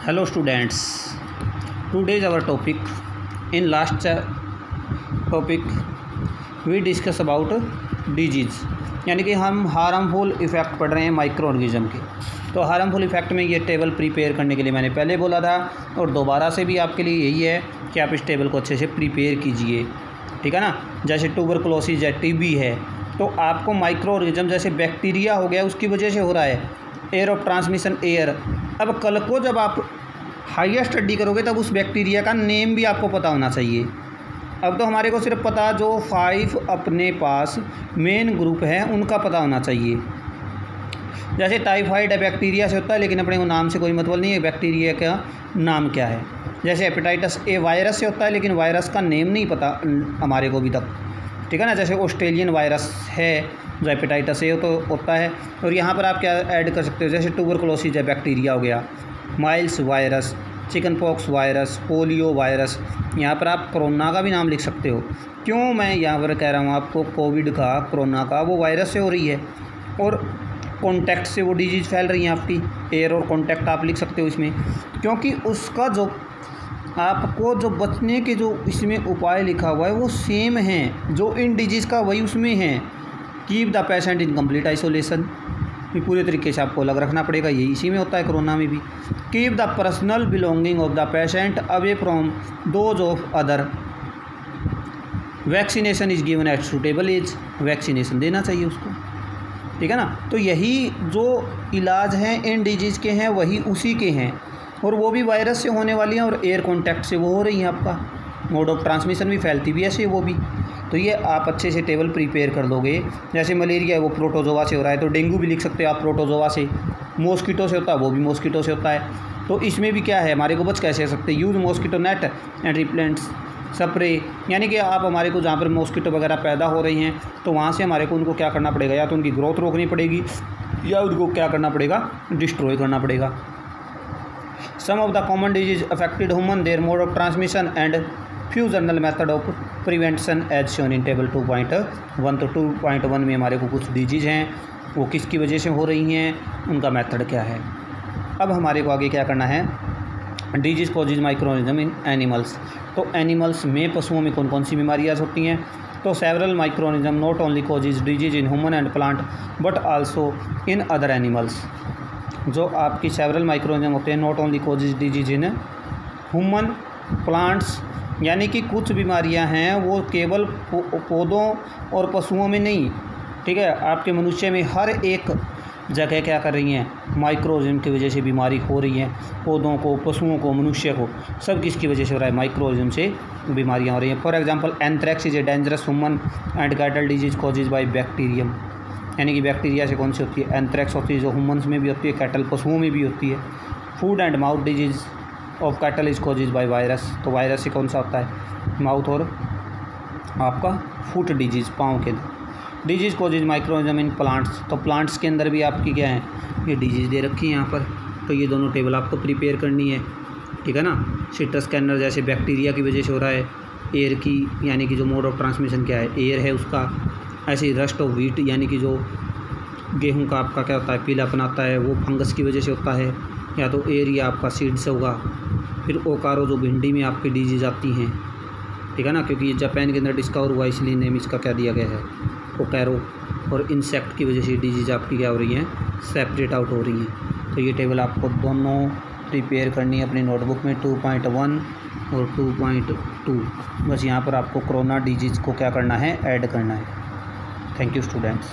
Hello students, today is our topic. In last topic we discuss about disease, यानी कि हम harmful effect पढ़ रहे हैं माइक्रो ऑर्गेनिज्म के। तो हार्मफुल इफ़ेक्ट में ये टेबल प्रिपेयर करने के लिए मैंने पहले बोला था और दोबारा से भी आपके लिए यही है कि आप इस टेबल को अच्छे से प्रिपेयर कीजिए, ठीक है ना। जैसे ट्यूबरकुलोसिस है, टीबी है, तो आपको माइक्रो ऑर्गेनिज्म जैसे बैक्टीरिया हो गया उसकी वजह से हो रहा है, एयर ऑफ ट्रांसमिशन एयर। अब कल को जब आप हायर स्टडी करोगे तब उस बैक्टीरिया का नेम भी आपको पता होना चाहिए। अब तो हमारे को सिर्फ पता जो 5 अपने पास मेन ग्रुप हैं उनका पता होना चाहिए। जैसे टाइफाइड है बैक्टीरिया से होता है, लेकिन अपने को नाम से कोई मतलब नहीं है बैक्टीरिया का नाम क्या है। जैसे हेपेटाइटिस ए वायरस से होता है, लेकिन वायरस का नेम नहीं पता हमारे को अभी तक, ठीक है ना। जैसे ऑस्ट्रेलियन वायरस है जो हेपेटाइटिस ए तो होता है। और यहाँ पर आप क्या ऐड कर सकते हो, जैसे ट्यूबरकुलोसिस है बैक्टीरिया हो गया, miles virus, chicken pox virus, polio virus. यहाँ पर आप कोरोना का भी नाम लिख सकते हो। क्यों मैं यहाँ पर कह रहा हूँ आपको कोविड का, कोरोना का, वो वायरस से हो रही है और कॉन्टैक्ट से वो डिजीज़ फैल रही है आपकी। एयर और कॉन्टैक्ट आप लिख सकते हो इसमें, क्योंकि उसका जो आपको जो बचने के जो इसमें उपाय लिखा हुआ है वो सेम हैं जो इन डिजीज़ का, वही उसमें हैं। Keep the patient in complete isolation, पूरे तरीके से आपको अलग रखना पड़ेगा, यही इसी में होता है कोरोना में भी। Keep the personal belonging of the patient away from those of other. Vaccination is given at suitable age, vaccination देना चाहिए उसको, ठीक है ना। तो यही जो इलाज हैं इन डिजीज़ के हैं वही उसी के हैं, और वो भी वायरस से होने वाली हैं और एयर कॉन्टैक्ट से वो हो रही हैं। आपका मोड ऑफ ट्रांसमिशन भी फैलती भी ऐसे वो भी। तो ये आप अच्छे से टेबल प्रिपेयर कर दोगे। जैसे मलेरिया है वो प्रोटोजोआ से हो रहा है, तो डेंगू भी लिख सकते हो आप प्रोटोजोआ से। मॉस्किटो से होता है वो भी मॉस्किटो से होता है। तो इसमें भी क्या है, हमारे को बच कैसे सकते हैं। Use mosquito net and repellents spray, यानी कि आप हमारे को जहाँ पर मॉस्किटो वगैरह पैदा हो रही हैं तो वहाँ से हमारे को उनको क्या करना पड़ेगा, या तो उनकी ग्रोथ रोकनी पड़ेगी या उनको क्या करना पड़ेगा, डिस्ट्रॉय करना पड़ेगा। Some of the common disease affected human, there mode of transmission and few general method of prevention as shown in table 2.1। तो 2.1 में हमारे को कुछ डिजीज हैं वो किसकी वजह से हो रही हैं, उनका मेथड क्या है। अब हमारे को आगे क्या करना है, disease causes micro organism in animals. तो एनिमल्स में, पशुओं में कौन कौन सी बीमारियाँ होती हैं। तो several micro organism not only causes disease in human and plant but also in other animals. जो आपकी सेवरल माइक्रो ऑर्गेनिज्म होते हैं not only causes disease in human plants, यानी कि कुछ बीमारियां हैं वो केवल पौधों और पशुओं में नहीं, ठीक है, आपके मनुष्य में हर एक जगह क्या कर रही हैं, माइक्रो ऑर्गेनिज्म की वजह से बीमारी हो रही है। पौधों को, पशुओं को, मनुष्य को, सब किसकी वजह से हो रहा है, माइक्रो ऑर्गेनिज्म से बीमारियां हो रही हैं। For example anthrax is a dangerous human and cattle disease causes bye bacterium, यानी कि बैक्टीरिया से कौन सी होती है, एंथ्रेक्स होती है, जो ह्यूमन्स में भी होती है, कैटल पशुओं में भी होती है। Food and mouth disease of cattle is causes by virus, तो वायरस से कौन सा होता है, माउथ और आपका फुट डिजीज़, पाँव के disease causes micro organism in plants. तो प्लांट्स के अंदर भी आपकी क्या है, ये डिजीज़ दे रखी है यहाँ पर। तो ये दोनों टेबल आपको प्रिपेयर करनी है, ठीक है ना। सिट्रस स्कैनर जैसे बैक्टीरिया की वजह से हो रहा है, एयर की, यानी कि जो मोड ऑफ ट्रांसमिशन क्या है, एयर है उसका। ऐसे ही रस्ट ऑफ व्हीट, यानी कि जो गेहूँ का आपका क्या होता है, पीलापन आता है, वो फंगस की वजह से होता है, या तो एयर या आपका सीड से होगा। फिर ओकारो जो भिंडी में आपकी डिजीज़ आती हैं, ठीक है ना, क्योंकि ये जापान के अंदर डिस्कवर हुआ इसलिए नेम इसका क्या दिया गया है, ओकारो। और इंसेक्ट की वजह से डिजीज़ आपकी क्या हो रही हैं, सेपरेट आउट हो रही हैं। तो ये टेबल आपको दोनों प्रिपेयर करनी है अपनी नोटबुक में, 2.1 और 2.2। बस यहाँ पर आपको कोरोना डिजीज़ को क्या करना है, ऐड करना है। Thank you students.